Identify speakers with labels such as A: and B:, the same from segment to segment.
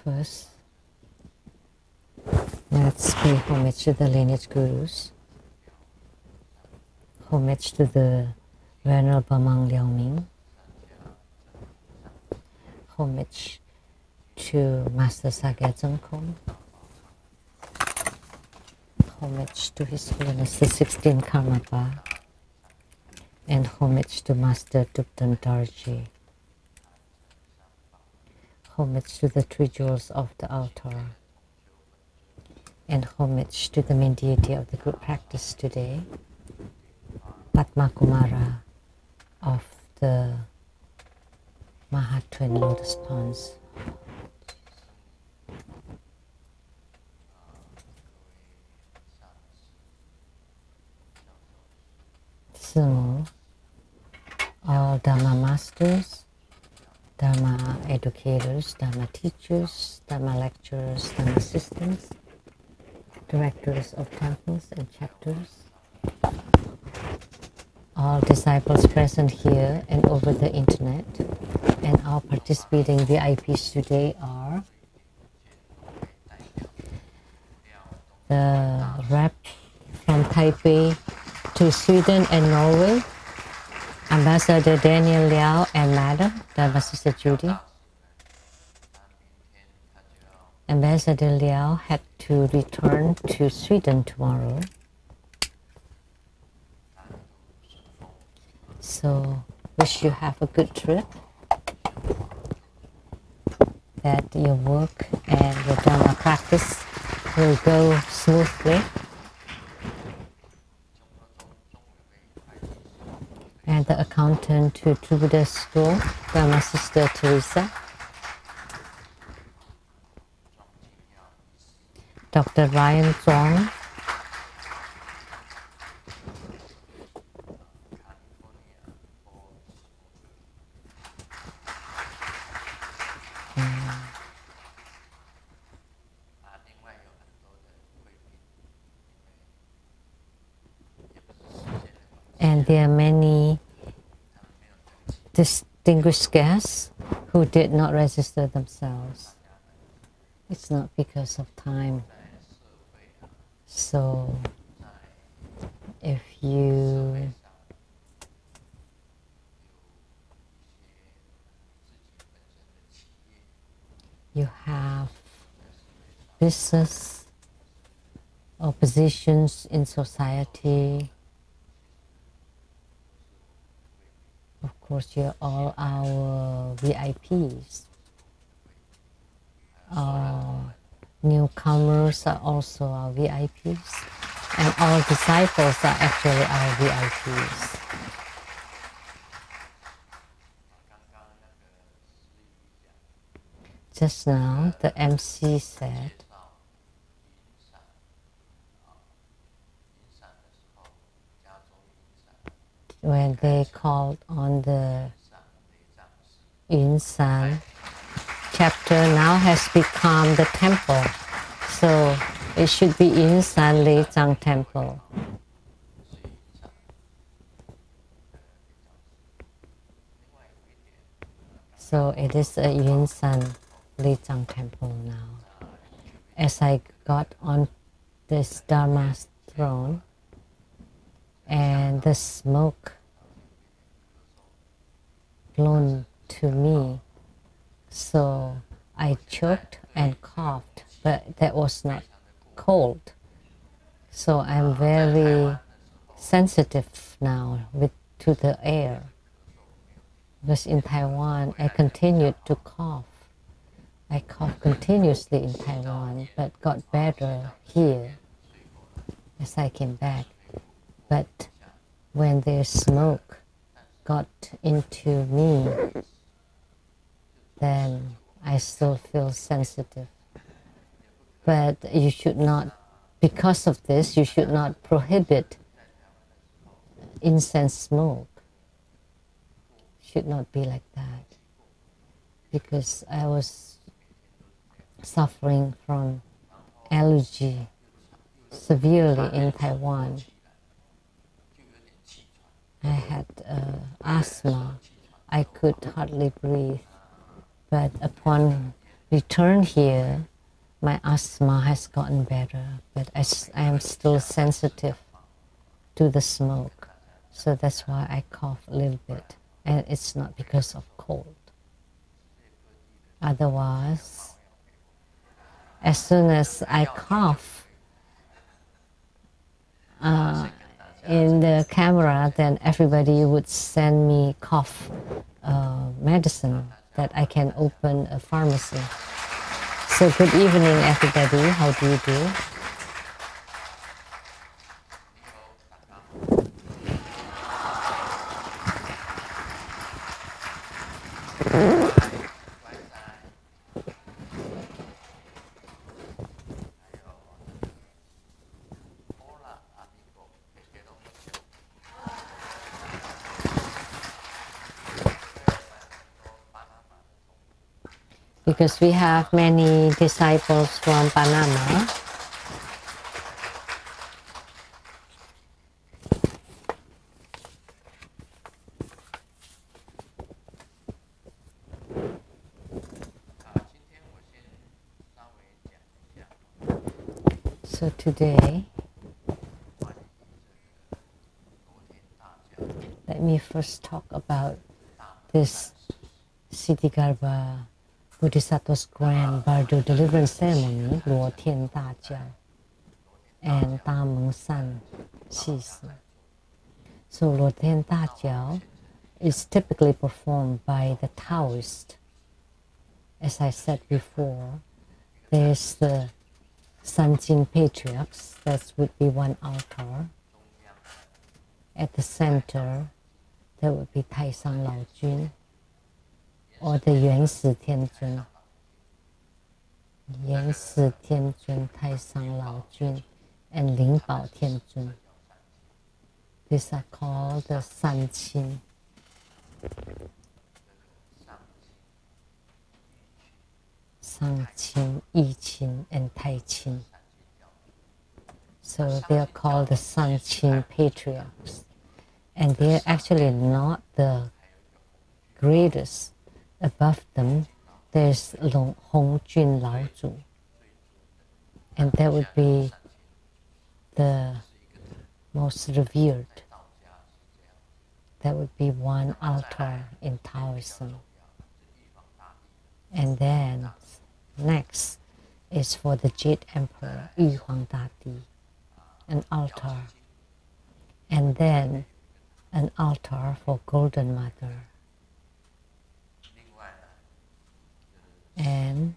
A: First, let's pay homage to the lineage gurus. Homage to the Venerable Monk Liao Ming. Homage to Master Sakya Tsongkhom. Homage to His Holiness the 16th Karmapa. And homage to Master Thupten Darji. Homage to the three jewels of the altar. And homage to the main deity of the group practice today, Padma Kumara of the Maha Twin Lotus Ponds. So, all Dharma masters, Dharma educators, Dharma teachers, Dharma lecturers, Dharma assistants, directors of temples and chapters, all disciples present here and over the internet, and all participating VIPs today are the rep from Taipei to Sweden and Norway, Ambassador Daniel Liao and Madam, Dharma Sister Judy. Ambassador Liao had to return to Sweden tomorrow. So, wish you have a good trip, that your work and your Dharma practice will go smoothly. And the accountant to Troubadour School, Dharma Sister Teresa. Dr. Ryan Zong. And there are many distinguished guests who did not register themselves. It's not because of time. So, if you have business or positions in society, of course, you're all our VIPs. Our newcomers are also our VIPs. And all disciples are actually our VIPs. Just now, the MC said, when they called on the Yunsan chapter, now has become the temple. So it should be Yunsan Leizang Temple. So it is a Yunsan Leizang Temple now. As I got on this Dharma throne, and the smoke blown to me, so I choked and coughed, but that was not cold. So I'm very sensitive now to the air. Because in Taiwan, I continued to cough. I coughed continuously in Taiwan, but got better here as I came back. But when the smoke got into me, then I still feel sensitive. But you should not, because of this, you should not prohibit incense smoke. Should not be like that. Because I was suffering from allergy severely in Taiwan. I had asthma. I could hardly breathe. But upon returned here, my asthma has gotten better, but I am still sensitive to the smoke. So that's why I cough a little bit. And it's not because of cold. Otherwise, as soon as I cough in the camera, then everybody would send me cough medicine that I can open a pharmacy. So good evening, everybody. How do you do? Because we have many disciples from Panama. So today, let me first talk about this Siddhigarbha Bodhisattva's grand bardo deliverance ceremony, Luo Tian Da Jiao, and Da Meng San Xi Si. So Luo Tian Da Jiao is typically performed by the Taoist. As I said before, there's the Shen Ching patriarchs, that would be one altar. At the center, there would be Tai Sang Lao Jun, or the Yuan Si Tian Zun. Yuan Si Tian Zun, Tai Sang Lao Jun, and Ling Bao Tian Zun. These are called the Shen Ching. Shen Ching, Yi Qing, and Tai Qing. So they are called the Shen Ching patriarchs. And they're actually not the greatest. Above them, there's Hong Jun Lao Zu. And that would be the most revered. That would be one altar in Taoism. And then next is for the Jade Emperor, Yu Huang Dadi, an altar. And then an altar for Golden Mother. And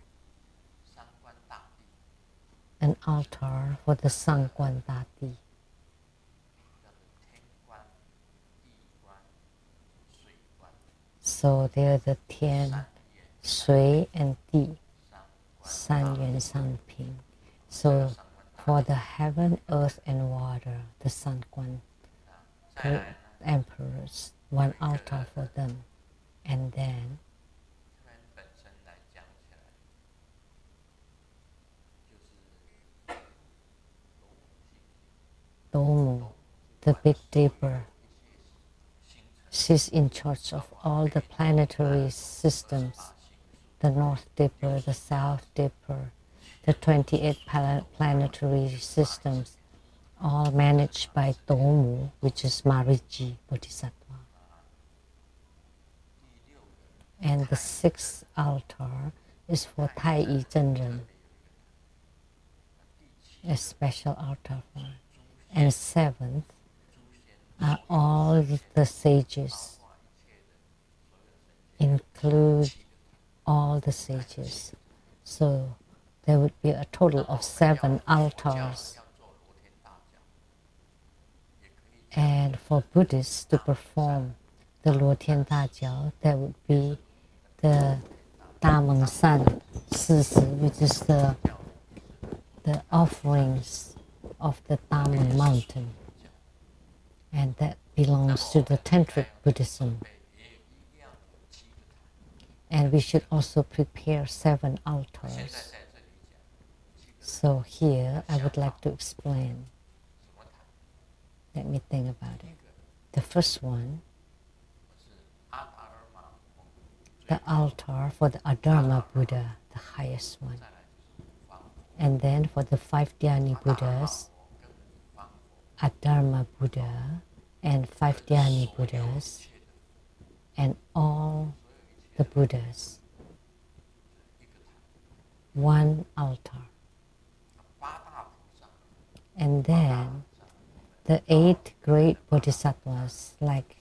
A: an altar for the Sangguan Dadi. So they are the Tian, Sui, and Di, San Yuan Sang Ping. So for the heaven, earth, and water, the Sangguan emperors, one altar for them. And then Domu, the Big Dipper, she's in charge of all the planetary systems, the North Dipper, the South Dipper, the 28 planetary systems, all managed by Domu, which is Mariji Bodhisattva. And the sixth altar is for Tai Yi Zhenren, a special altar for it. And seventh are all the sages, include all the sages. So there would be a total of 7 altars. And for Buddhists to perform the Luo Tian Da Jiao, there would be the Da Meng San Xi Si, which is the offerings of the Tamang mountain, and that belongs to the Tantric Buddhism. And we should also prepare 7 altars. So here I would like to explain. Let me think about it. The first one, the altar for the Adharma Buddha, the highest one. And then for the 5 Dhyani Buddhas, Adharma Buddha and 5 Dhyani Buddhas and all the Buddhas, one altar. And then the 8 great bodhisattvas, like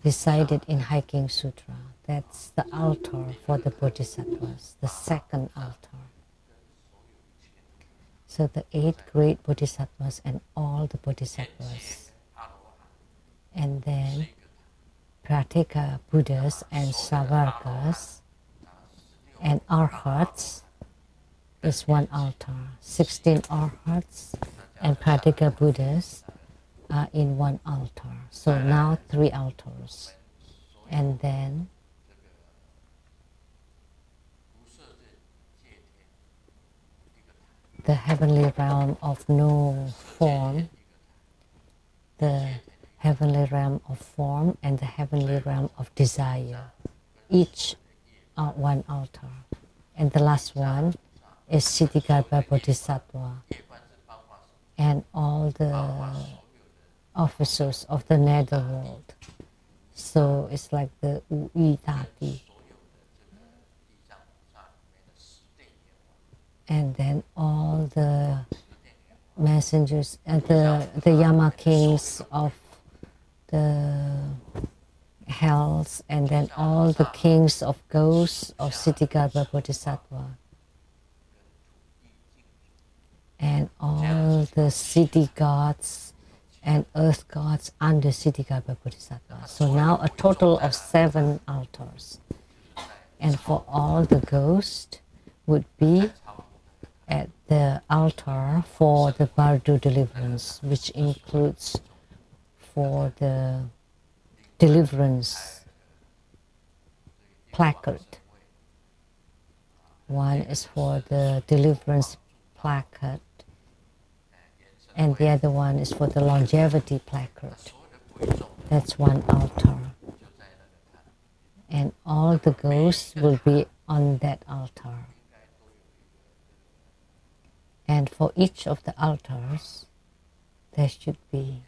A: recited in Hiking Sutra, that's the altar for the bodhisattvas, the second altar. So the 8 great bodhisattvas and all the bodhisattvas. And then Pratika Buddhas and Savarkas and Arhats is one altar. 16 Arhats and Pratika Buddhas are in one altar. So now 3 altars. And then the heavenly realm of no form, the heavenly realm of form, and the heavenly realm of desire, each are one altar. And the last one is Siddhigarbha Bodhisattva and all the officers of the netherworld. So it's like the Uitati. And then all the messengers and the Yama kings of the hells, and then all the kings of ghosts of Siddhigarbha Bodhisattva, and all the city gods and earth gods under Siddhigarbha Bodhisattva. So now a total of 7 altars. And for all the ghosts would be at the altar for the Bardo deliverance, which includes for the deliverance placard. One is for the deliverance placard, and the other one is for the longevity placard. That's one altar. And all the ghosts will be on that altar. And for each of the altars, there should be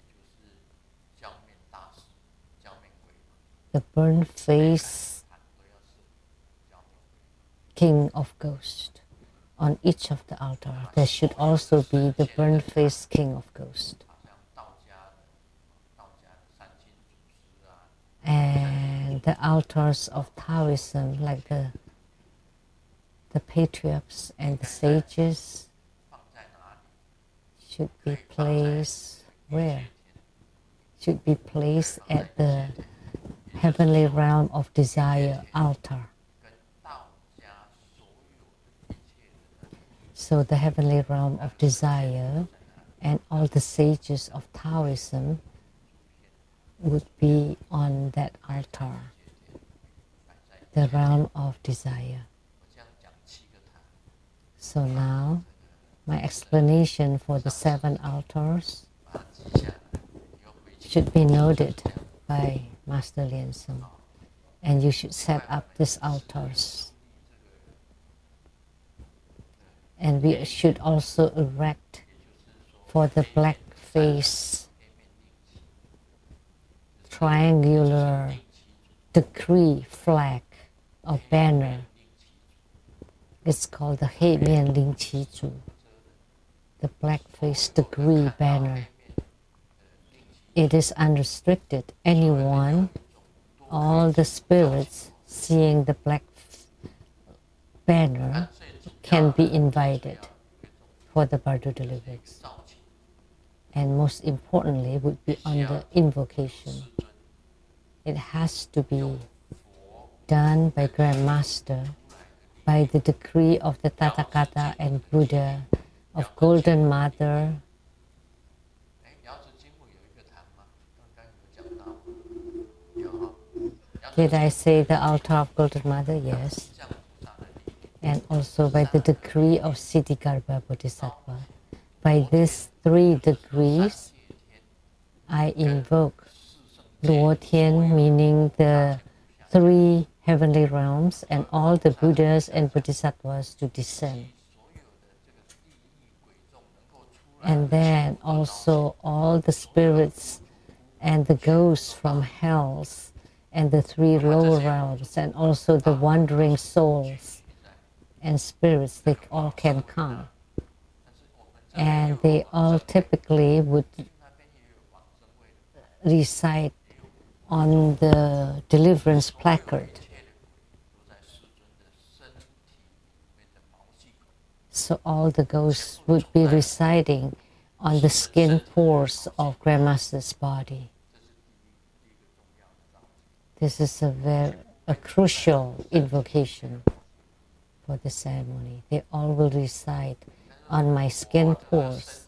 A: the burnt face king of ghosts. On each of the altars, there should also be the burnt face king of ghosts. And the altars of Taoism, like the patriarchs and the sages, should be placed where? Should be placed at the heavenly realm of desire altar. So the heavenly realm of desire and all the sages of Taoism would be on that altar, the realm of desire. So now, my explanation for the 7 altars should be noted by Master Lien Sung, and you should set up these altars. And we should also erect for the black face triangular decree flag or banner. It's called the He Mian Ling Qi Zu, the blackface degree banner. It is unrestricted. Anyone, all the spirits seeing the black banner can be invited for the Bardo deliverance. And most importantly would be on the invocation. It has to be done by Grand Master, by the decree of the Tathagata and Buddha, of Golden Mother. Did I say the altar of Golden Mother? Yes. And also by the decree of Siddhigarbha Bodhisattva. By these 3 degrees, I invoke Luo Tian, meaning the 3 heavenly realms and all the Buddhas and Bodhisattvas to descend. And then also all the spirits and the ghosts from hells and the 3 lower realms and also the wandering souls and spirits, they all can come. And they all typically would reside on the deliverance placard. So all the ghosts would be residing on the skin pores of Grandmaster's body. This is a crucial invocation for the ceremony. They all will reside on my skin pores.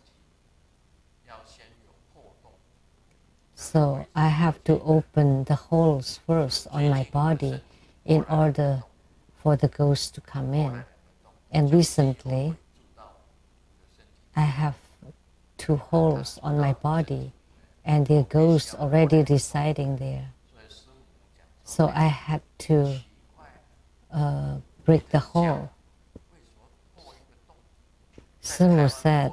A: So I have to open the holes first on my body in order for the ghosts to come in. And recently, I have 2 holes on my body and the ghosts already residing there. So I had to break the hole. Sumo said,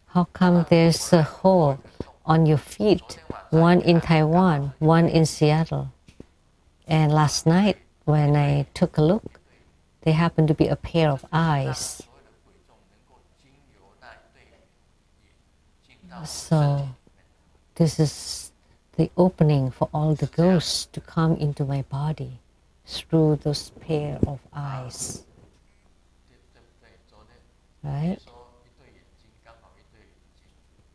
A: how come there's a hole on your feet, one in Taiwan, one in Seattle? And last night when I took a look, there happened to be a pair of eyes. So this is the opening for all the ghosts to come into my body through those pair of eyes. Right?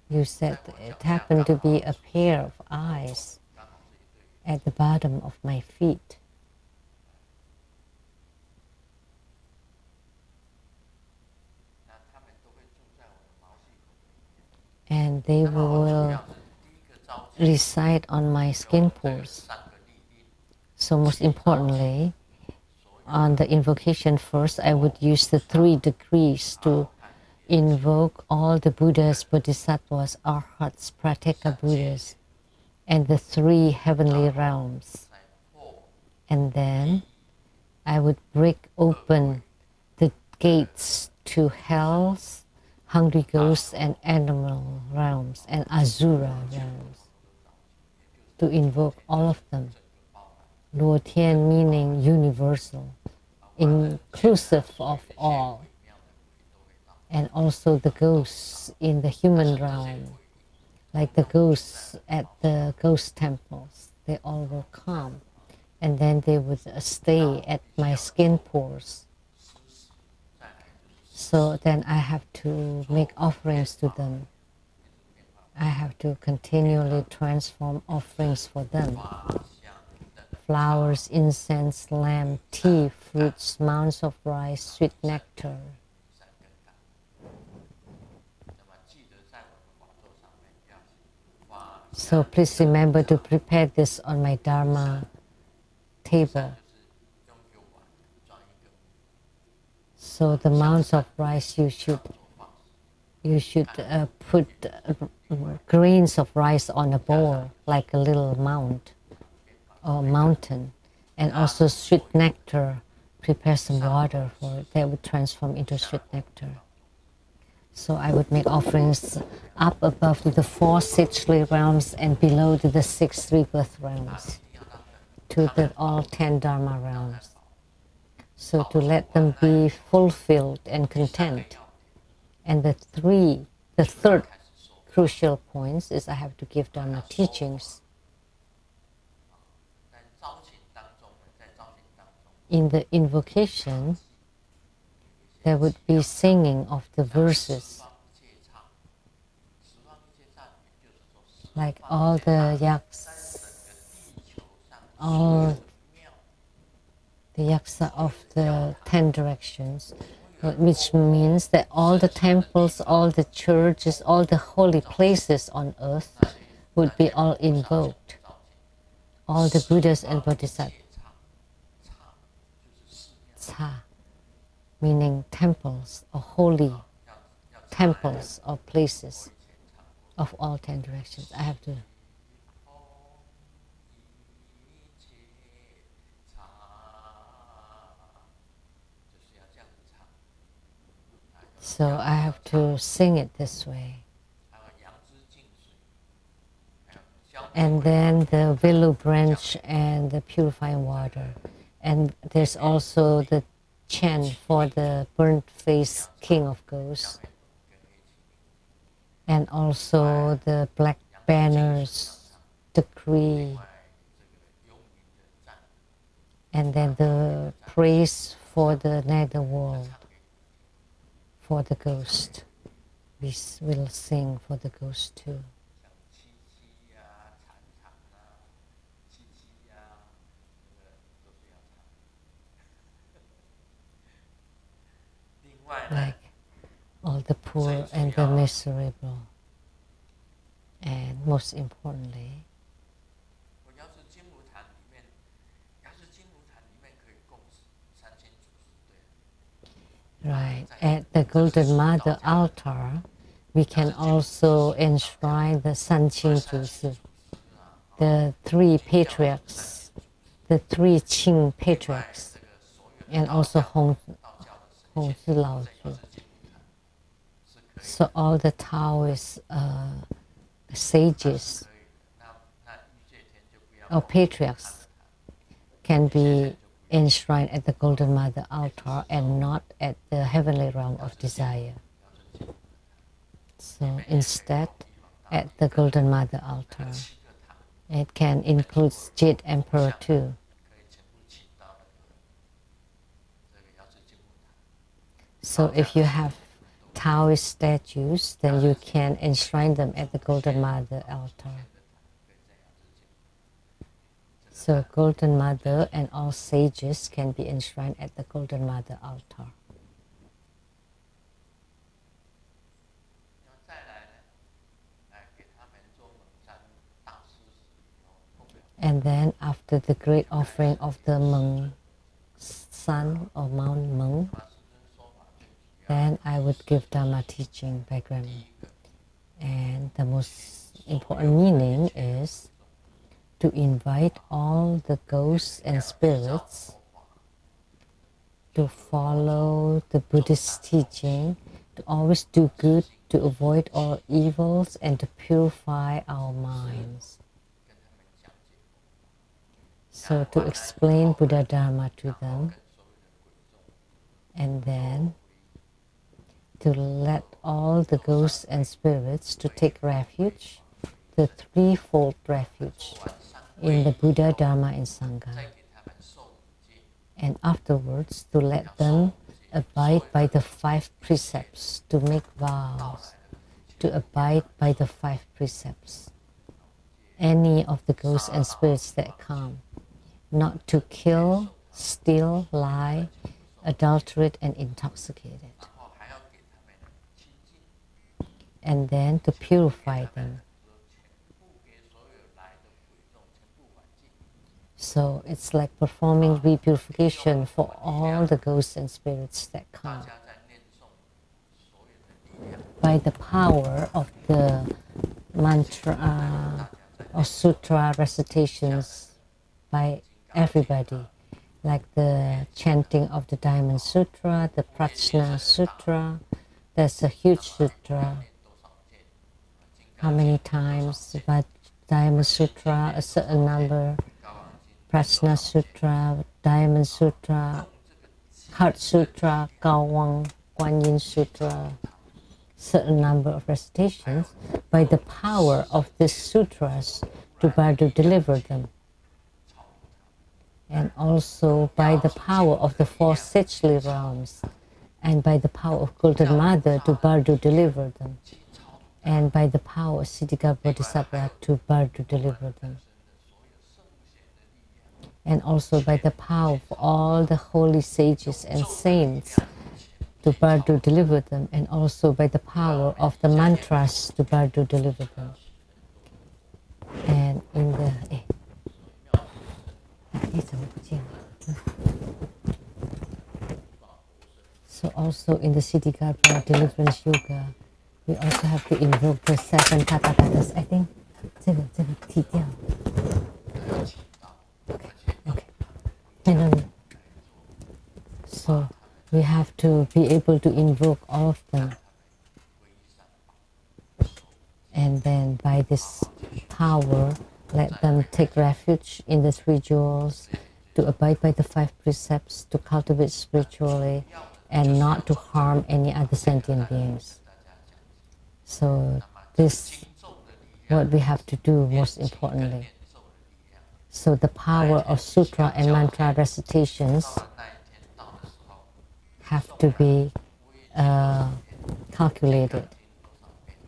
A: You said it happened to be a pair of eyes at the bottom of my feet. And they will reside on my skin pores. So most importantly, on the invocation first, I would use the 3 degrees to invoke all the Buddhas, Bodhisattvas, Arhats, Prateka Buddhas, and the 3 heavenly realms. And then I would break open the gates to hell's hungry ghosts and animal realms and Asura realms to invoke all of them. Luo Tian meaning universal, inclusive of all. And also the ghosts in the human realm, like the ghosts at the ghost temples, they all will come. And then they would stay at my skin pores. So then I have to make offerings to them. I have to continually transform offerings for them. Flowers, incense, lamb, tea, fruits, mounds of rice, sweet nectar. So please remember to prepare this on my Dharma table. So the mounds of rice, you should put grains of rice on a bowl, like a little mound or mountain. And also sweet nectar, prepare some water for it. That would transform into sweet nectar. So I would make offerings up above to the 4 sexually realms and below to the 6 rebirth realms, to the all 10 Dharma realms. So to let them be fulfilled and content. And the third crucial point is I have to give Dharma teachings. In the invocation, there would be singing of the verses. Like all the yaksa of the 10 directions, which means that all the temples, all the churches, all the holy places on earth would be all invoked. All the Buddhas and Bodhisattvas. Tsa, meaning temples or holy temples or places of all 10 directions. I have to So I have to sing it this way. And then the willow branch and the purifying water. And there's also the chant for the burnt face king of ghosts. And also the black banners decree. And then the praise for the nether world, for the ghost. We will sing for the ghost too. Like all the poor and the miserable. And most importantly, right, at the Golden Mother altar, we can also enshrine the Shen Ching Tze, the three patriarchs, the three Qing patriarchs, and also Hong Zhi Lao Zhu. So all the Taoist sages or patriarchs can be enshrined at the Golden Mother altar and not at the heavenly realm of desire. So instead, at the Golden Mother altar, it can include Jade Emperor too. So if you have Taoist statues, then you can enshrine them at the Golden Mother altar. So Golden Mother and all sages can be enshrined at the Golden Mother altar. And then after the great offering of the Meng Sun or Mount Meng, then I would give Dharma teaching background. And the most important meaning is to invite all the ghosts and spirits to follow the Buddhist teaching, to always do good, to avoid all evils, and to purify our minds. So to explain Buddha Dharma to them, and then to let all the ghosts and spirits to take refuge, the threefold refuge in the Buddha, Dharma, and Sangha. And afterwards, to let them abide by the 5 precepts, to make vows, to abide by the 5 precepts. Any of the ghosts and spirits that come, not to kill, steal, lie, adulterate, and intoxicate it. And then to purify them. So it's like performing repurification for all the ghosts and spirits that come. By the power of the mantra or sutra recitations by everybody, like the chanting of the Diamond Sutra, the Prajna Sutra. That's a huge sutra. How many times? But Diamond Sutra, a certain number. Prajna Sutra, Diamond Sutra, Heart Sutra, Gao Wang, Guan Yin Sutra, certain number of recitations. By the power of these sutras, to Bardo deliver them. And also by the power of the 4 sagely realms, and by the power of Golden Mother, to Bardo deliver them. And by the power of Siddhika Bodhisattva, to Bardo deliver them. And also by the power of all the holy sages and saints, to Bardo deliver them. And also by the power of the mantras, to Bardo deliver them. And in the so also in the Siddhikara deliverance yoga, we also have to invoke the 7 Tathagatas. I think 这个剃掉。Okay. No. So We have to be able to invoke all of them. And then by this power, let them take refuge in the three jewels, to abide by the 5 precepts, to cultivate spiritually, and not to harm any other sentient beings. So this what we have to do most importantly. So the power of sutra and mantra recitations have to be calculated.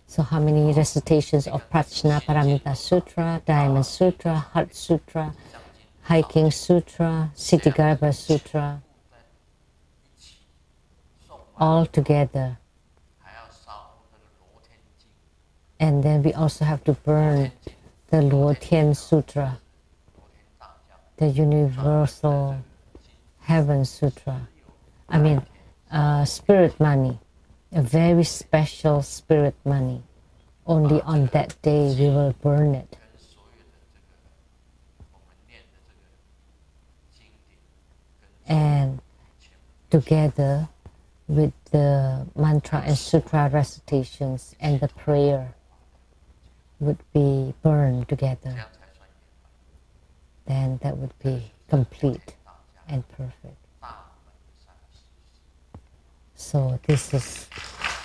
A: So how many recitations of Prajna Paramita Sutra, Diamond Sutra, Heart Sutra, Hiking Sutra, Siddhigarbha Sutra, all together. And then we also have to burn the Lu-Ling Sutra, the Universal Heaven Sutra. I mean, spirit money, a very special spirit money. Only on that day we will burn it. And together with the mantra and sutra recitations and the prayer would be burned together. Then that would be complete and perfect. So this is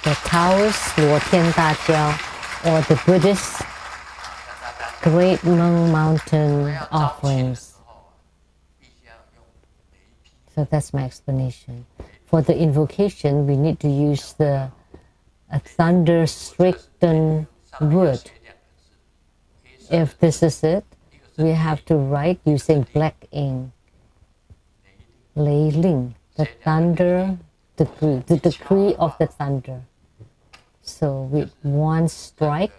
A: the Taoist Lu-Ling Dajiao, or the Buddhist Great Mountain offerings. So that's my explanation. For the invocation, we need to use the thunder-stricken wood. If this is it, we have to write using black ink. Lu-Ling, the thunder decree, the decree of the thunder. So with one strike,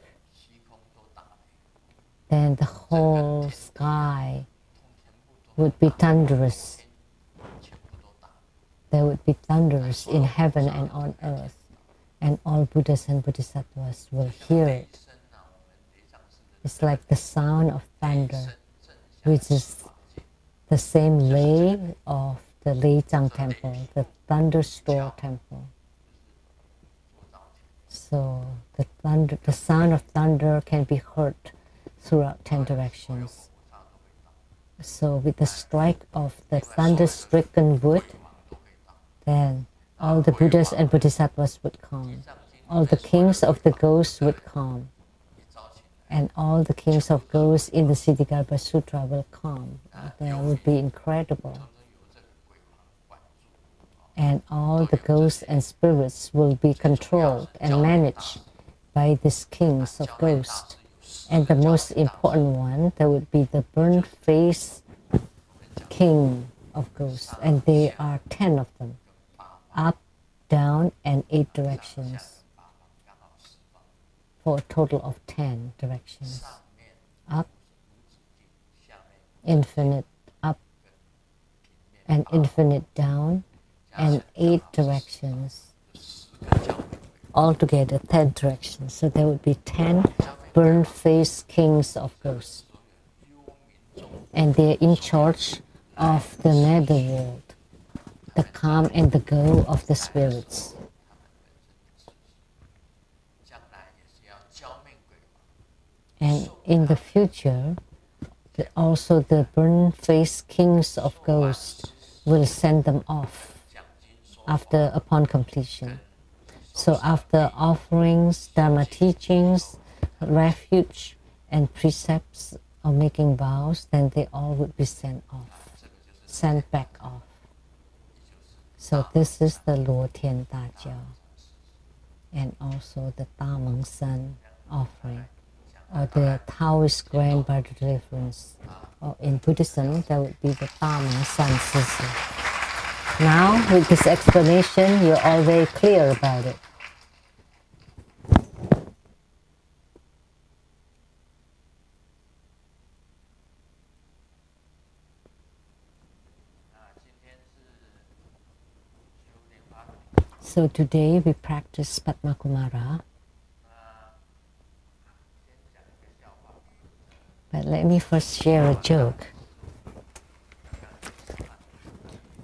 A: then the whole sky would be thunderous. There would be thunderous in heaven and on earth, and all Buddhas and Bodhisattvas will hear it. It's like the sound of thunder, which is the same lei of the Leizang temple, the thunderstorm temple. So the sound of thunder can be heard throughout 10 directions. So with the strike of the thunder-stricken wood, then all the Buddhas and Bodhisattvas would come. All the kings of the ghosts would come. And all the kings of ghosts in the Siddhigarbha Sutra will come. That would be incredible. And all the ghosts and spirits will be controlled and managed by these kings of ghosts. And the most important one, that would be the burnt face king of ghosts. And there are 10 of them. Up, down, and 8 directions. For a total of 10 directions. Up, infinite up, and infinite down, and 8 directions. Altogether 10 directions. So there would be 10 burnt-faced kings of ghosts. And they're in charge of the netherworld, the come and the go of the spirits. And in the future, also the burnt-faced kings of ghosts will send them off upon completion. So after offerings, Dharma teachings, refuge, and precepts of making vows, then they all would be sent back off. So this is the Lu-Ling Dajiao, and also the Lamdre Sun offering, or the Taoist Grand by Deliverance. Or in Buddhism, that would be the Lamdre Sun Sisi. Now, with this explanation, you're all very clear about it. So today we practice Padma Kumara. But let me first share a joke.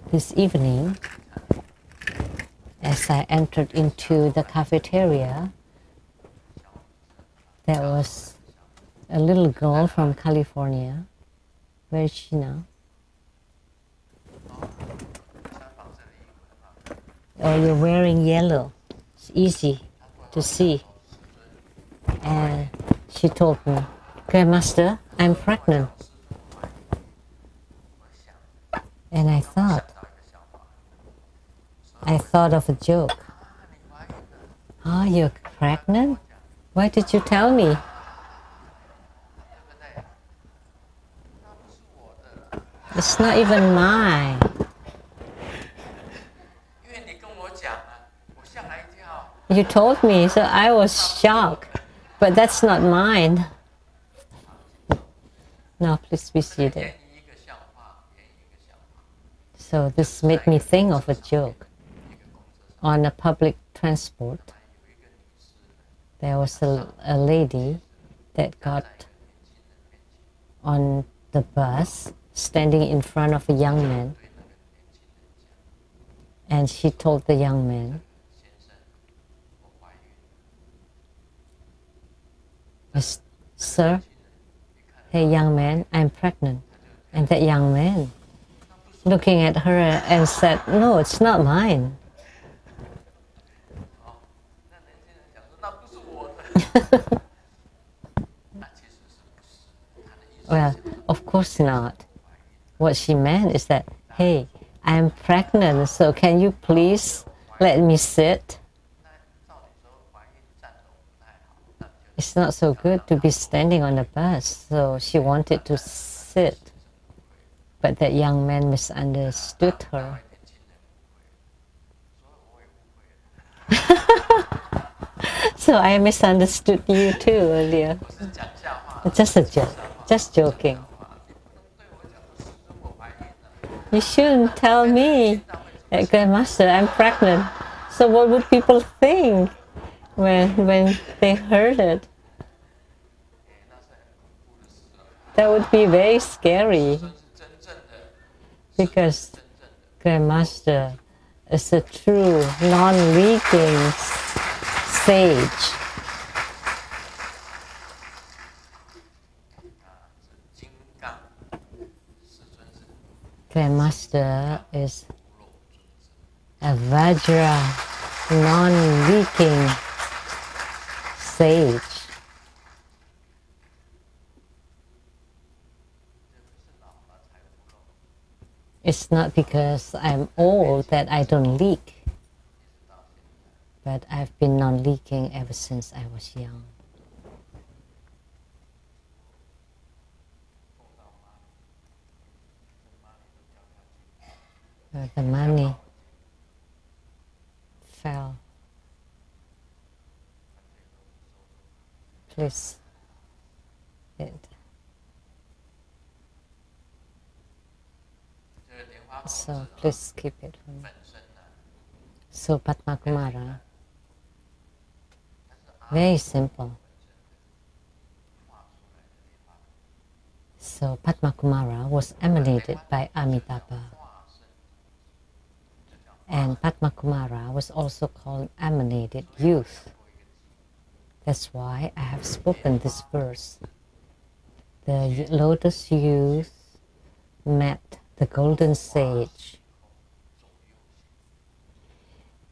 A: This evening, as I entered into the cafeteria, there was a little girl from California. Where is she now? Oh, you're wearing yellow. It's easy to see. And she told me, Grandmaster, I'm pregnant. And I thought of a joke. Oh, you're pregnant? Why did you tell me? It's not even mine. You told me, so I was shocked. But that's not mine. Now, please be seated. So this made me think of a joke. On a public transport, there was a lady that got on the bus, standing in front of a young man. And she told the young man, Sir, hey young man, I'm pregnant. And that young man looking at her and said, no, it's not mine. Well, of course not. What she meant is that, hey, I'm pregnant, so can you please let me sit? It's not so good to be standing on the bus, so she wanted to sit. But that young man misunderstood her. So I misunderstood you too earlier. Just a joke, just joking. You shouldn't tell me, Grandmaster, I'm pregnant. So what would people think when they heard it? That would be very scary. Because Grandmaster is a true non-leaking sage. Grandmaster is a Vajra non-leaking sage. It's not because I'm old that I don't leak, but I've been non-leaking ever since I was young. The money fell. Please. So please keep it for me. So Padma Kumara, very simple. So Padma Kumara was emanated by Amitabha. And Padma Kumara was also called emanated youth. That's why I have spoken this verse. The lotus youth met the golden sage.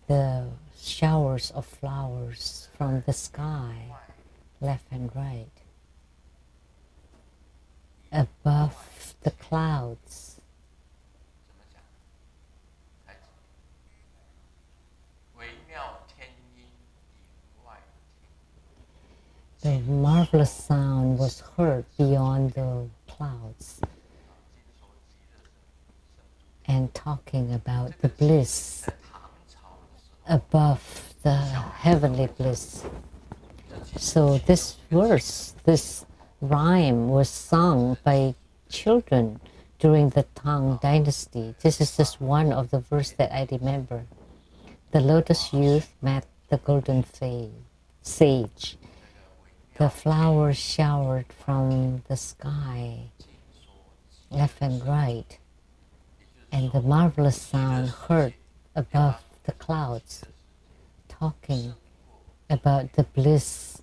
A: The showers of flowers from the sky, left and right. Above the clouds. The marvelous sound was heard beyond the clouds and talking about the bliss above the heavenly bliss. So this verse, this rhyme was sung by children during the Tang dynasty. This is just one of the verses that I remember. The lotus youth met the golden sage. The flowers showered from the sky, left and right, and the marvelous sound heard above the clouds. talking about the bliss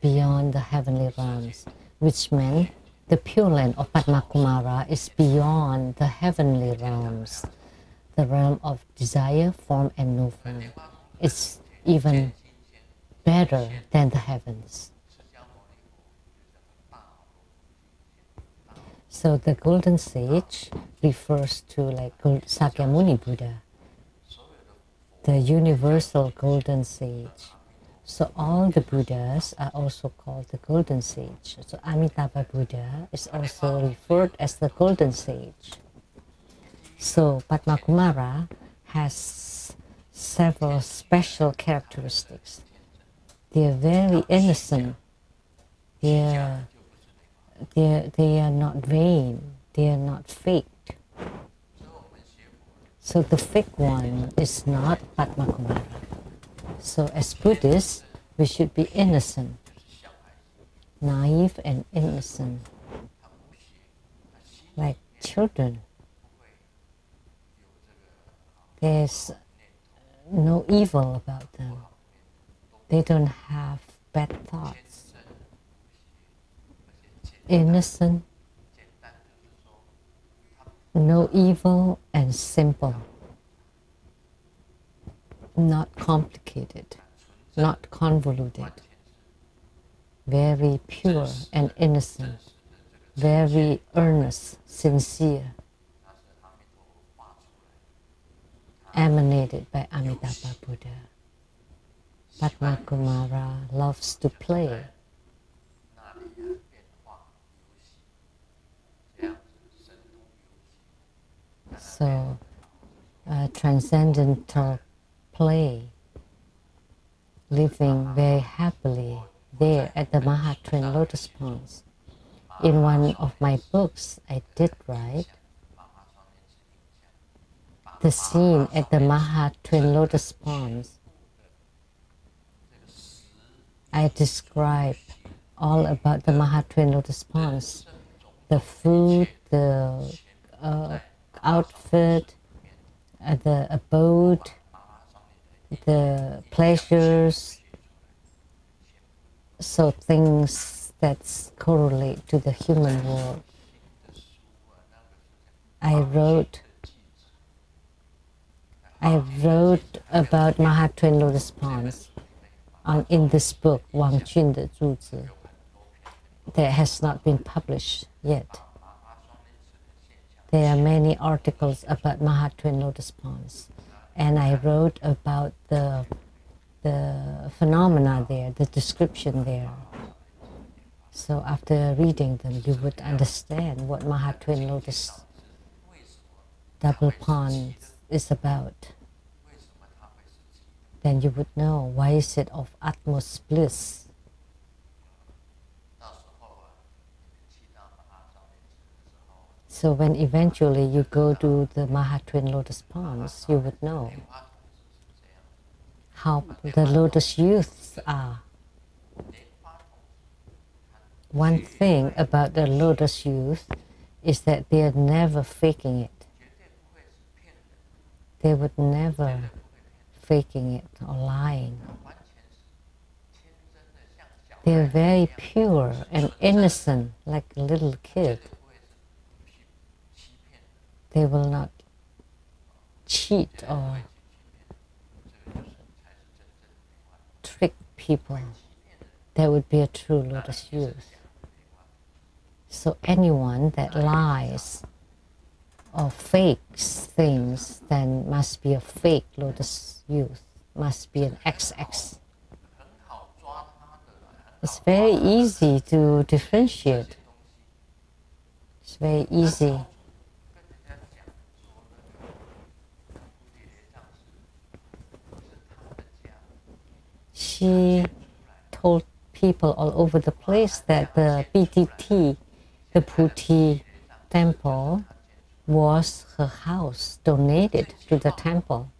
A: beyond the heavenly realms, which meant the Pure Land of Padma Kumara is beyond the heavenly realms, the realm of desire, form, and no form. It's even better than the heavens. So the golden sage refers to like Sakyamuni Buddha, the universal golden sage. So all the Buddhas are also called the golden sage. So Amitabha Buddha is also referred as the golden sage. So Padma Kumara has several special characteristics. They are very innocent. They are not vain. They are not faked. So the fake one is not Padma Kumara. So as Buddhists, we should be innocent, naive and innocent, like children. There's no evil about them. They don't have bad thoughts. Innocent, no evil, and simple. Not complicated, not convoluted. Very pure and innocent. Very earnest, sincere. Emanated by Amitabha Buddha. Padma Kumara loves to play. So, transcendental play, living very happily there at the Mahatrin Lotus Ponds. In one of my books, I did write the scene at the Mahatrin Lotus Ponds. I describe all about the Mahatrin Lotus Ponds, the food, the outfit, the abode, the pleasures, so things that correlate to the human world. I wrote about Mahatrin Lotus Ponds in this book, Wang Jun de Zhuzi, that has not been published yet. There are many articles about Mahatrin Lotus Ponds, and I wrote about the phenomena there, the description there. So after reading them, you would understand what Mahatrin Lotus Double Pond is about. Then you would know why is it of utmost bliss. So when eventually you go to the Mahatrin Lotus Ponds, you would know how the lotus youths are. One thing about the lotus youth is that they are never faking it. They would never faking it or lying. They are very pure and innocent, like a little kid. They will not cheat or trick people. That would be a true lotus youth. So anyone that lies or fakes things, then must be a fake lotus youth, must be an XX. It's very easy to differentiate. It's very easy. She told people all over the place that the PTT, the Puti temple, was her house, donated to the temple.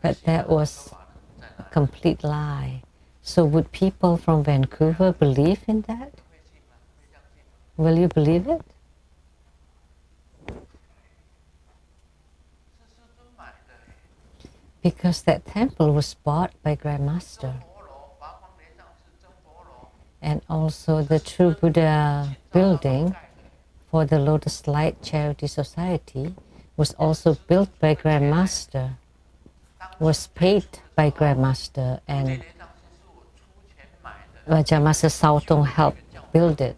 A: But that was a complete lie. So would people from Vancouver believe in that? Will you believe it? because that temple was bought by Grandmaster. And also the True Buddha building for the Lotus Light Charity Society was also built by Grandmaster, was paid by Grandmaster, and Grandmaster Saotong helped build it.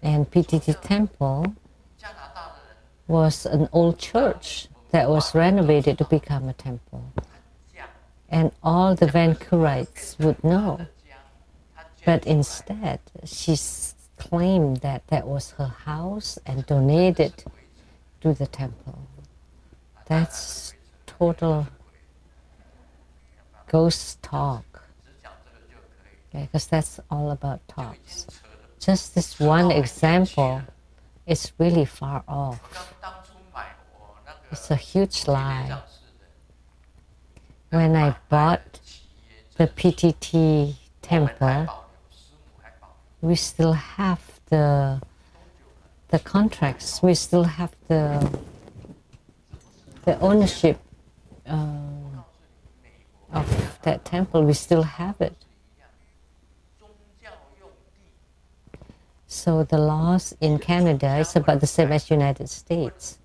A: And PTT Temple was an old church that was renovated to become a temple. And all the Vancourites would know. But instead, she claimed that that was her house and donated to the temple. That's total ghost talk. Because that's all about talks. Just this one example is really far off. It's a huge lie. When I bought the PTT temple, we still have the contracts. We still have the ownership of that temple. We still have it. So the laws in Canada is about the same as United States.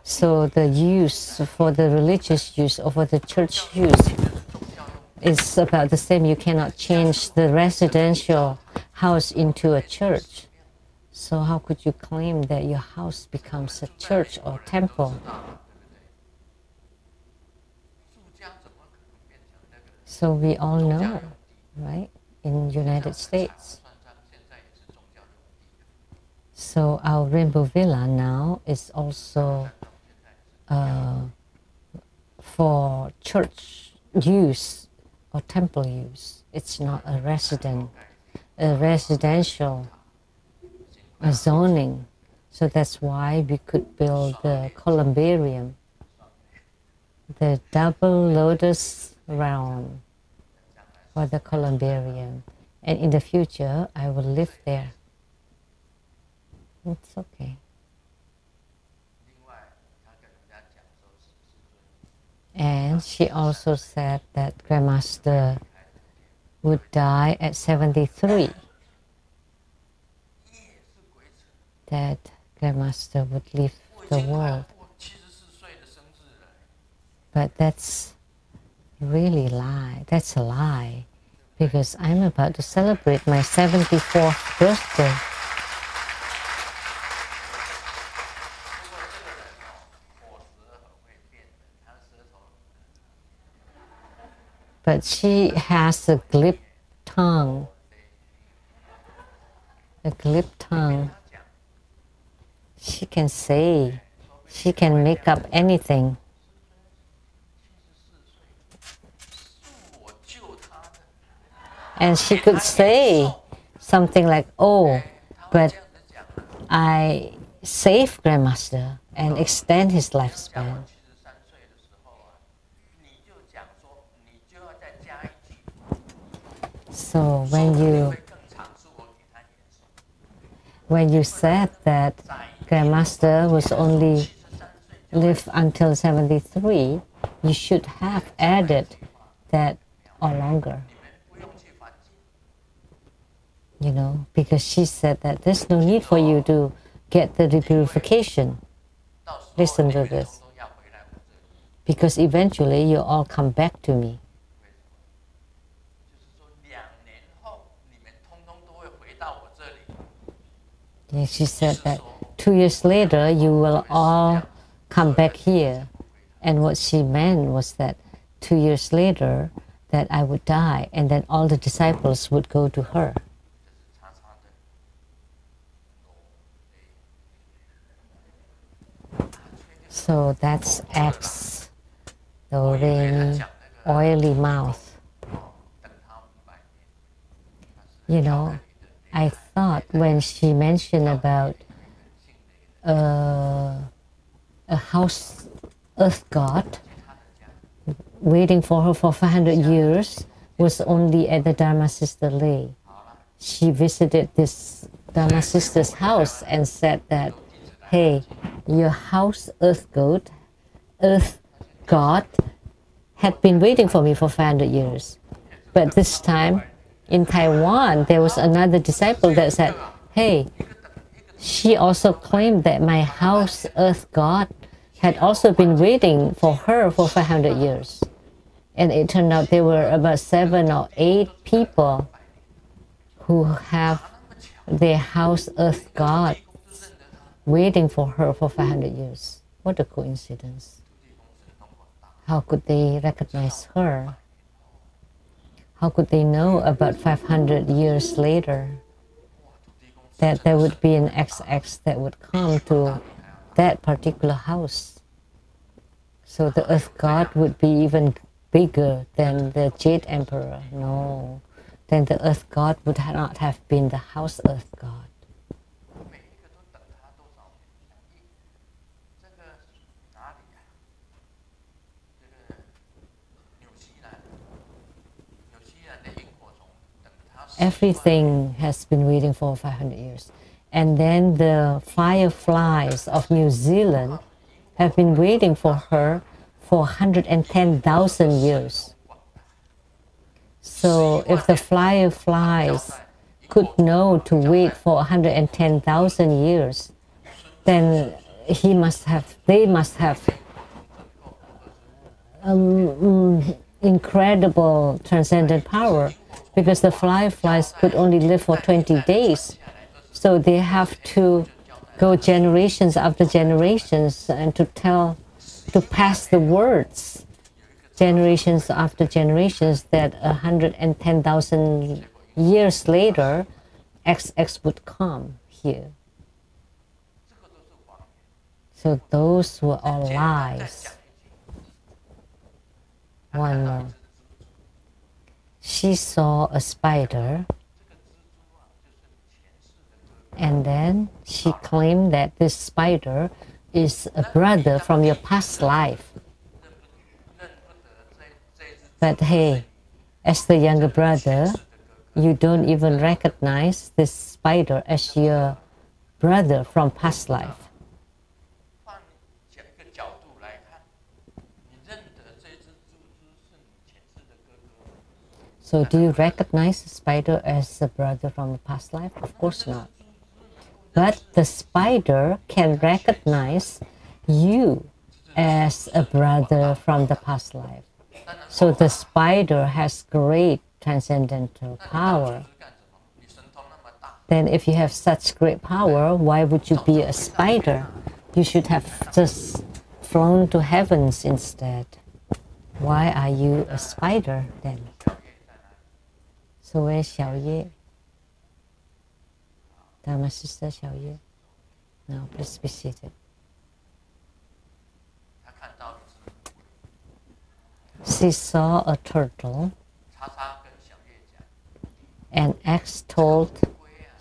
A: So the use for the religious use or for the church use is about the same. You cannot change the residential house into a church. So how could you claim that your house becomes a church or temple? So we all know, right, in United States. So our Rainbow Villa now is also for church use or temple use. It's not a residential zoning. So that's why we could build the columbarium, the double lotus realm for the columbarium. And in the future, I will live there. It's okay. And she also said that Grandmaster would die at 73. That Grandmaster would leave the world. But that's really a lie. That's a lie. Because I'm about to celebrate my 74th birthday. But she has a glib tongue. A glib tongue. She can say, she can make up anything. And she could say something like, oh, but I saved Grandmaster and extend his lifespan. So when you said that Grandmaster was only live until 73, you should have added that or longer. You know, because she said that there's no need for you to get the repurification. Listen to this. Because eventually you all come back to me. Yeah, she said that 2 years later you will all come back here. And what she meant was that 2 years later that I would die and then all the disciples would go to her. So that's X, the rainy, oily mouth. You know, I thought when she mentioned about a house earth god waiting for her for 500 years was only at the Dharma Sister Lay. She visited this Dharma Sister's house and said that, hey, your house earth god earth god had been waiting for me for 500 years. But this time in Taiwan, there was another disciple that said, hey, she also claimed that my house earth god had also been waiting for her for 500 years. And it turned out there were about 7 or 8 people who have their house earth god waiting for her for 500 years. What a coincidence. How could they recognize her? How could they know about 500 years later that there would be an XX that would come to that particular house? So the earth god would be even bigger than the Jade Emperor. No, then the earth god would not have been the house earth god. Everything has been waiting for 500 years. And then the fireflies of New Zealand have been waiting for her for 110,000 years. So if the fireflies could know to wait for 110,000 years, then they must have incredible transcendent power, because the fireflies could only live for 20 days. So they have to go generations after generations and to pass the words generations after generations that 110,000 years later XX would come here. So those were all lies. One more. She saw a spider, and then she claimed that this spider is a brother from your past life. But hey, as the younger brother, you don't even recognize this spider as your brother from past life. So do you recognize the spider as a brother from a past life? Of course not. But the spider can recognize you as a brother from the past life. So the spider has great transcendental power. Then if you have such great power, why would you be a spider? You should have just flown to heavens instead. Why are you a spider then? So where's Xiao Ye? Dharma sister Xiao Ye. Now please be seated. She saw a turtle, and X told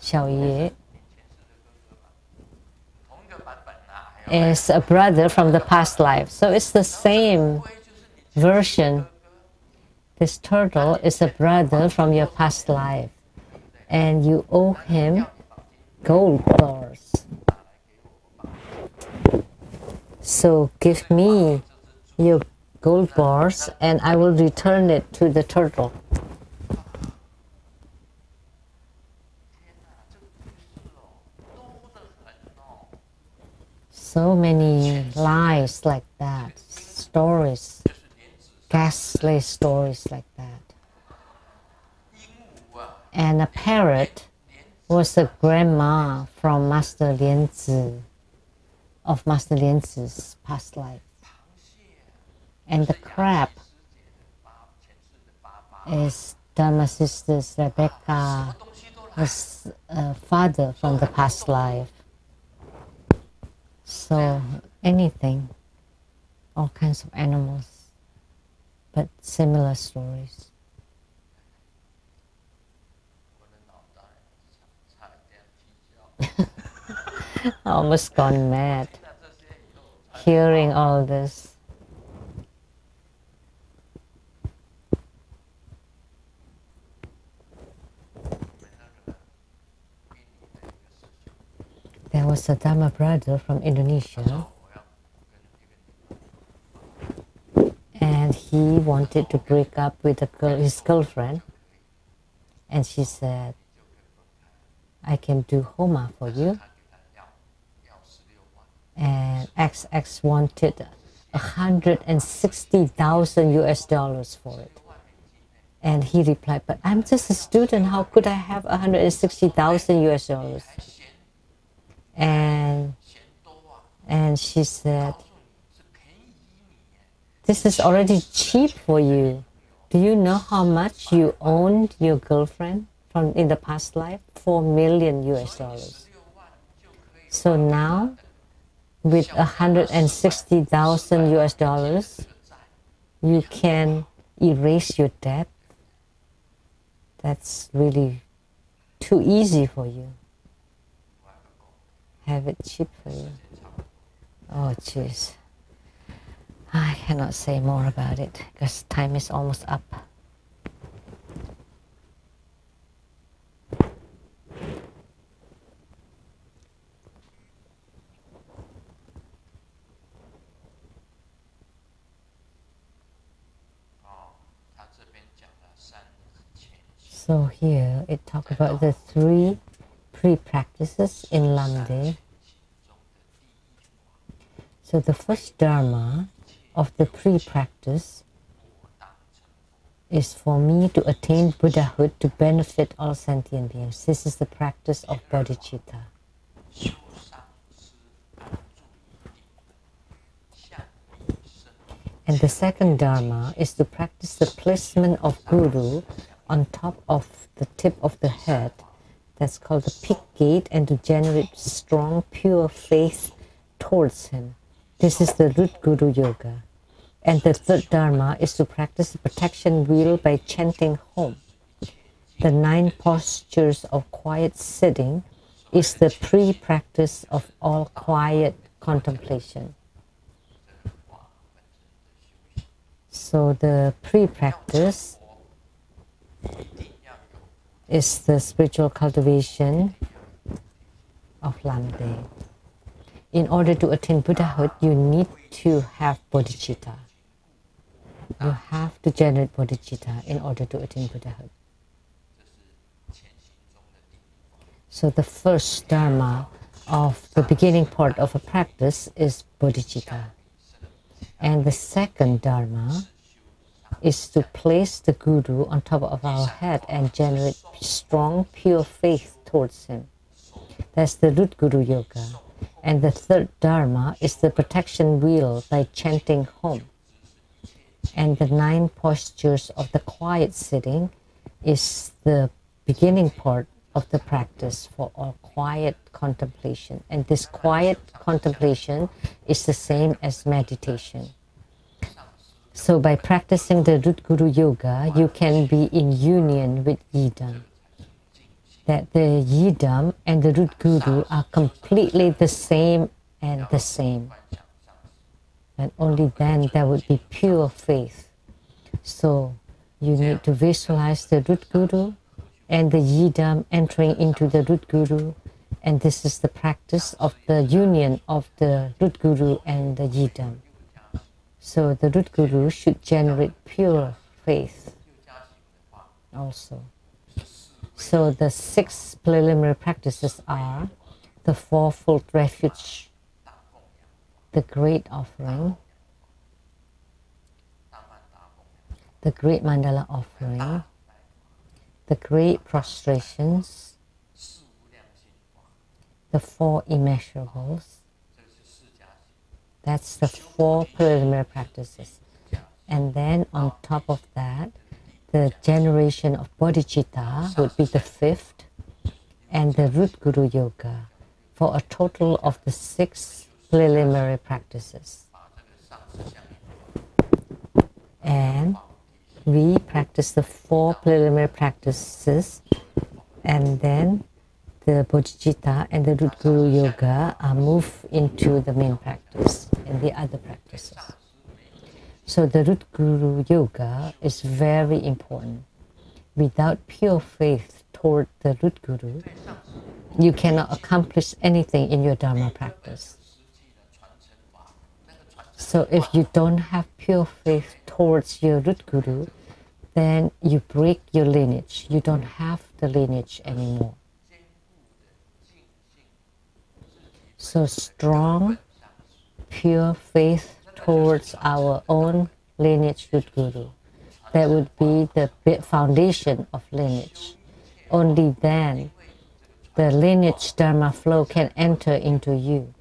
A: Xiao Ye is a brother from the past life. So it's the same version. This turtle is a brother from your past life, and you owe him gold bars. So give me your gold bars and I will return it to the turtle. So many lies like that, stories, ghastly stories like that. And a parrot was a grandma from Master Lian Tze, of Master Lian Tze's past life. And the crab is Dharma Sister's Rebecca's father from the past life. So anything, all kinds of animals, but similar stories. Almost gone mad hearing all this. There was a Dharma brother from Indonesia he wanted to break up with his girlfriend, and she said, I can do Homa for you. And XX wanted 160,000 US dollars for it. And he replied, but I'm just a student, how could I have 160,000 US dollars? And she said, this is already cheap for you. Do you know how much you owned your girlfriend from in the past life? 4 million US dollars. So now, with 160,000 US dollars, you can erase your debt. That's really too easy for you. Have it cheap for you. Oh, jeez. I cannot say more about it because time is almost up. So here it talks about the 3 pre-practices in Lamdre. So the first dharma of the pre-practice is for me to attain Buddhahood to benefit all sentient beings. This is the practice of bodhicitta. And the second dharma is to practice the placement of Guru on top of the tip of the head. That's called the pig gate, and to generate strong, pure faith towards him. This is the root Guru Yoga. And the third dharma is to practice the protection wheel by chanting Hom. The 9 postures of quiet sitting is the pre-practice of all quiet contemplation. So the pre-practice is the spiritual cultivation of Lamdre. In order to attain Buddhahood, you need to have bodhicitta. You have to generate bodhicitta in order to attain Buddhahood. So the first dharma of the beginning part of a practice is bodhicitta. And the second dharma is to place the Guru on top of our head and generate strong, pure faith towards him. That's the root Guru Yoga. And the third dharma is the protection wheel by chanting Hom. And the 9 postures of the quiet sitting is the beginning part of the practice for all quiet contemplation. And this quiet contemplation is the same as meditation. So by practicing the root Guru Yoga, you can be in union with Yidam. That the Yidam and the root Guru are completely the same and the same. And only then there would be pure faith. So you need to visualize the root Guru and the Yidam entering into the root Guru. And this is the practice of the union of the root Guru and the Yidam. So the root Guru should generate pure faith also. So the 6 preliminary practices are the 4-fold refuge, the great offering, the great mandala offering, the great prostrations, the 4 immeasurables. That's the 4 preliminary practices. And then on top of that, the generation of bodhicitta would be the 5th, and the root Guru Yoga, for a total of the 6 preliminary practices. And we practice the 4 preliminary practices, and then the bodhicitta and the root Guru Yoga are moved into the main practice and the other practices. So the root Guru Yoga is very important. Without pure faith toward the root Guru, you cannot accomplish anything in your Dharma practice. So if you don't have pure faith toward towards your root guru, then you break your lineage. You don't have the lineage anymore. So strong, pure faith towards our own lineage root guru. That would be the foundation of lineage. Only then the lineage dharma flow can enter into you.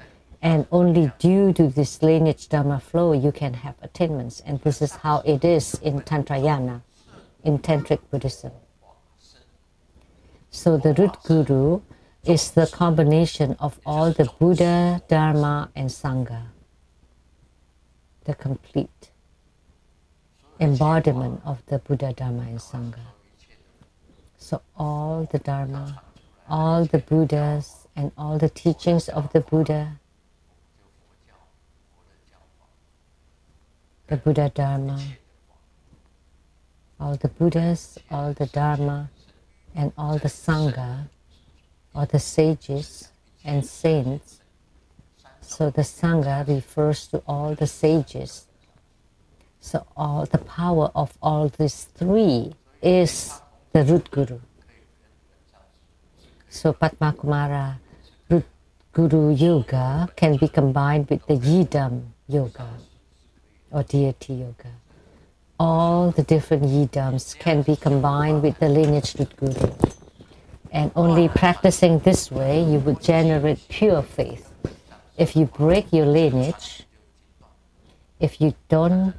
A: And only due to this lineage dharma flow you can have attainments. And this is how it is in Tantrayana, in Tantric Buddhism. So the root guru is the combination of all the Buddha, Dharma, and Sangha. The complete embodiment of the Buddha, Dharma, and Sangha. So all the Dharma, all the Buddhas, and all the teachings of the Buddha, the Buddha Dharma, all the Buddhas, all the Dharma, and all the Sangha, or the sages and saints. So the Sangha refers to all the sages. So all the power of all these three is the root guru. So Padma Kumara root guru yoga can be combined with the Yidam yoga or deity yoga. All the different Yidams can be combined with the lineage root guru. And only practicing this way, you would generate pure faith. If you break your lineage, if you don't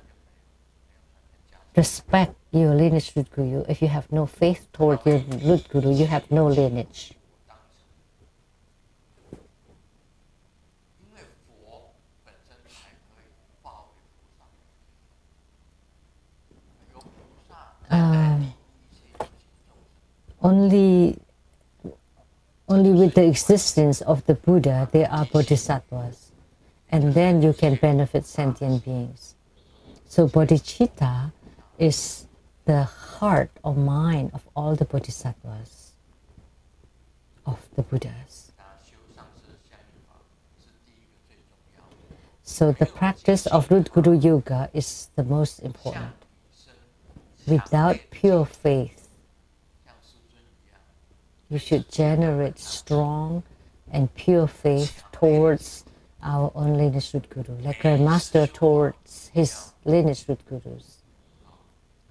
A: respect your lineage root guru, if you have no faith toward your root guru, you have no lineage. Only with the existence of the Buddha, there are bodhisattvas. And then you can benefit sentient beings. So bodhicitta is the heart or mind of all the bodhisattvas, of the Buddhas. So the practice of root guru yoga is the most important. Without pure faith, we should generate strong and pure faith towards our own lineage root guru, like Grandmaster towards his lineage root gurus.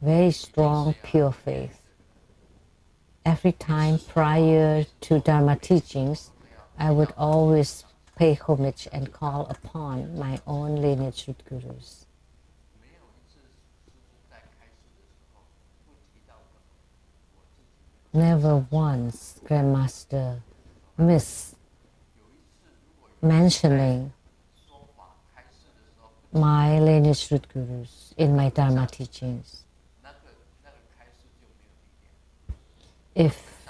A: Very strong, pure faith. Every time prior to Dharma teachings, I would always pay homage and call upon my own lineage root gurus. Never once Grandmaster missed mentioning my lineage root gurus in my Dharma teachings. If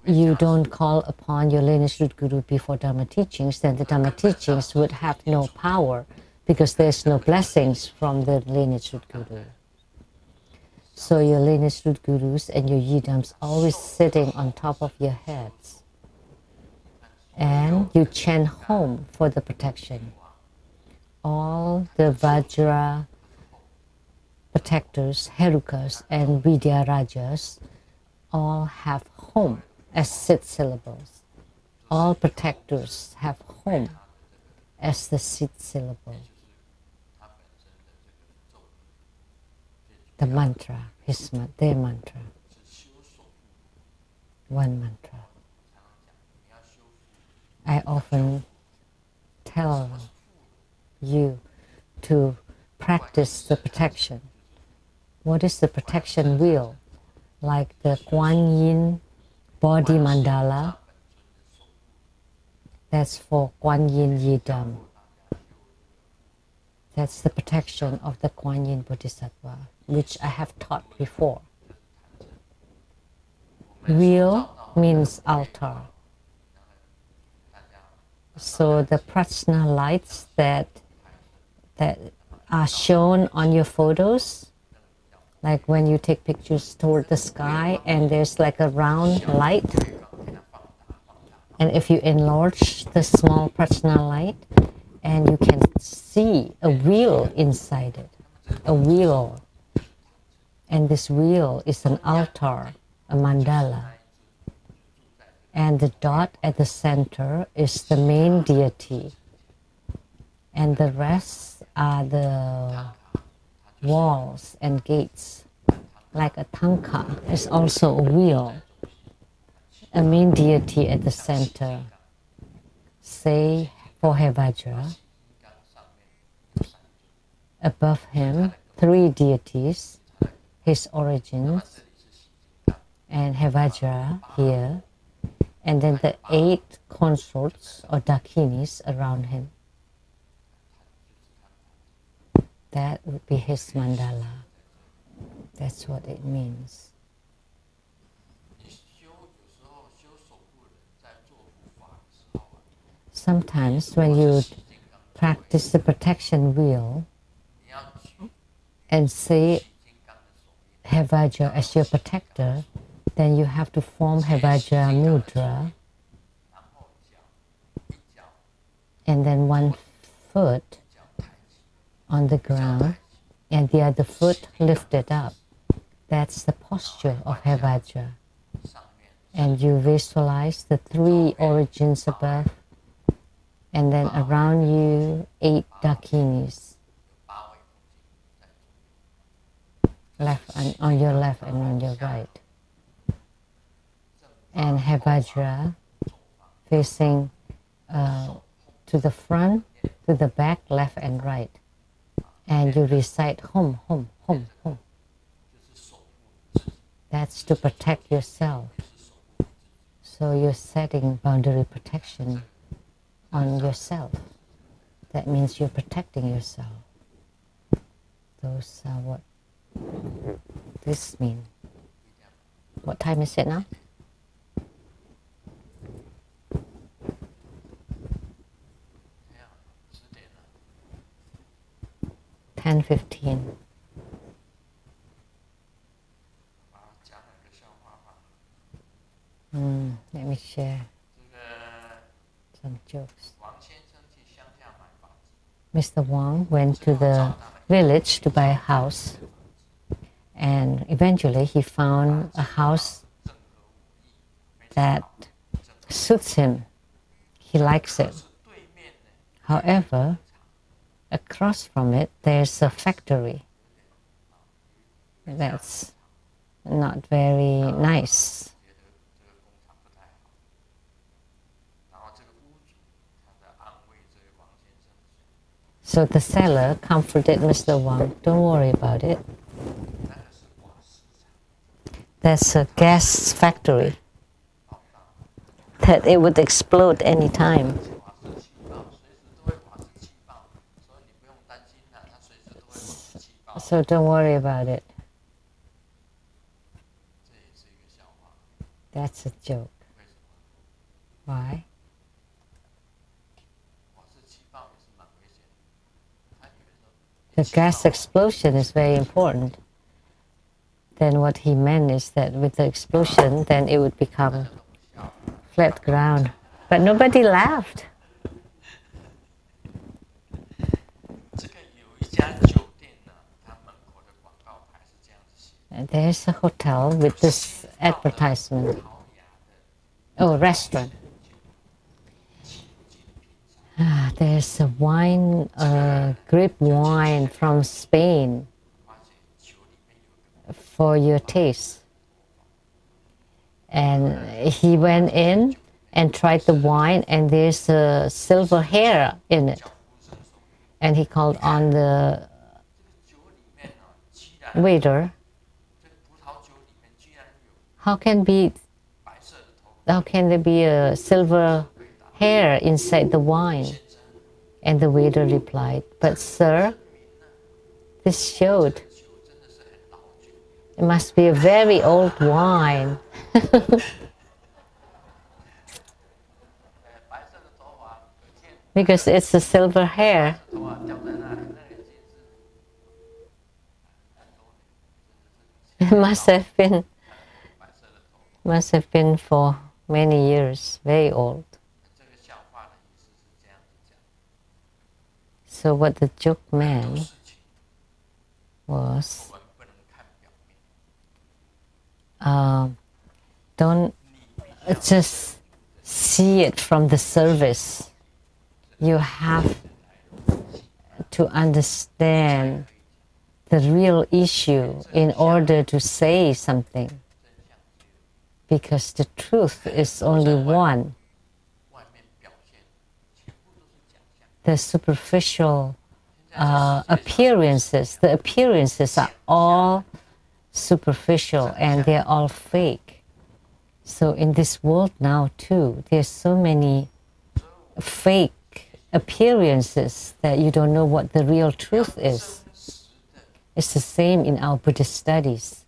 A: you don't call upon your lineage root guru before Dharma teachings, then the Dharma teachings would have no power because there's no blessings from the lineage root guru. So your lineage root gurus and your yidams always sitting on top of your heads. And you chant home for the protection. All the Vajra protectors, Herukas and Vidyarajas all have home as 6 syllables. All protectors have home as the 6th syllable. The mantra, their mantra. One mantra. I often tell you to practice the protection. What is the protection wheel? Like the Kuan Yin body mandala, that's for Kuan Yin Yidam. That's the protection of the Kuan Yin Bodhisattva, which I have taught before. Wheel means altar. So the prajna lights that are shown on your photos, like when you take pictures toward the sky and there's like a round light, and if you enlarge the small prajna light, and you can see a wheel inside it, a wheel And this wheel is an altar, a mandala. And the dot at the center is the main deity. And the rest are the walls and gates. Like a tanka is also a wheel, a main deity at the center. Say for Hevajra, above him, 3 deities, his origins, and Hevajra here, and then the 8 consorts or dakinis around him. That would be his mandala. That's what it means. Sometimes when you practice the protection wheel and say Hevajra as your protector, then you have to form Hevajra mudra, and then 1 foot on the ground and the other foot lifted up. That's the posture of Hevajra. And you visualize the 3 origins above, and then around you 8 dakinis, left and on your left and on your right. And Hevajra facing to the front, to the back, left and right. And you recite hum, hum, hum, hum. That's to protect yourself. So you're setting boundary protection on yourself. That means you're protecting yourself. Those are what this means. What time is it now? 10:15. Let me share some jokes. Mr. Wang went to the village to buy a house, and eventually he found a house that suits him. He likes it. However, across from it, there's a factory that's not very nice. So the seller comforted Mr. Wang, don't worry about it. There's a gas factory that it would explode any time. So don't worry about it. That's a joke. Why? The gas explosion is very important. Then what he meant is that with the explosion, then it would become flat ground. But nobody laughed. And there's a hotel with this advertisement. Oh, restaurant. There's a wine, grape wine from Spain for your taste. And he went in and tried the wine, and there's a silver hair in it. And he called on the waiter. How can there be a silver hair inside the wine? And the waiter replied, but sir, this showed. It must be a very old wine. Because it's a silver hair. It must have been for many years, very old. So what the joke meant was don't just see it from the surface. You have to understand the real issue in order to say something. Because the truth is only one. The superficial appearances, the appearances are all superficial and they're all fake. So in this world now too, there's so many fake appearances that you don't know what the real truth is. It's the same in our Buddhist studies.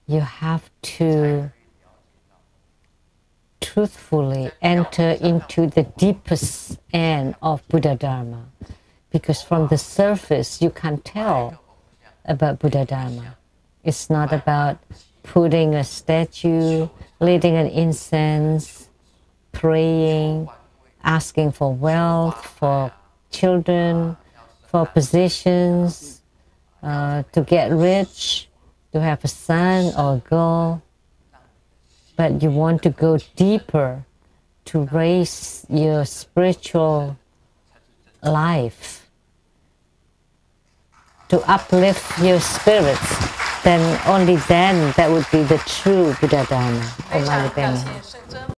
A: You have to truthfully enter into the deepest end of Buddha Dharma, because from the surface you can't tell about Buddha Dharma. It's not about putting a statue, lighting an incense, praying, asking for wealth, for children, for positions, to get rich, to have a son or a girl. But you want to go deeper to raise your spiritual life, to uplift your spirits, then only then that would be the true Buddha Dharma.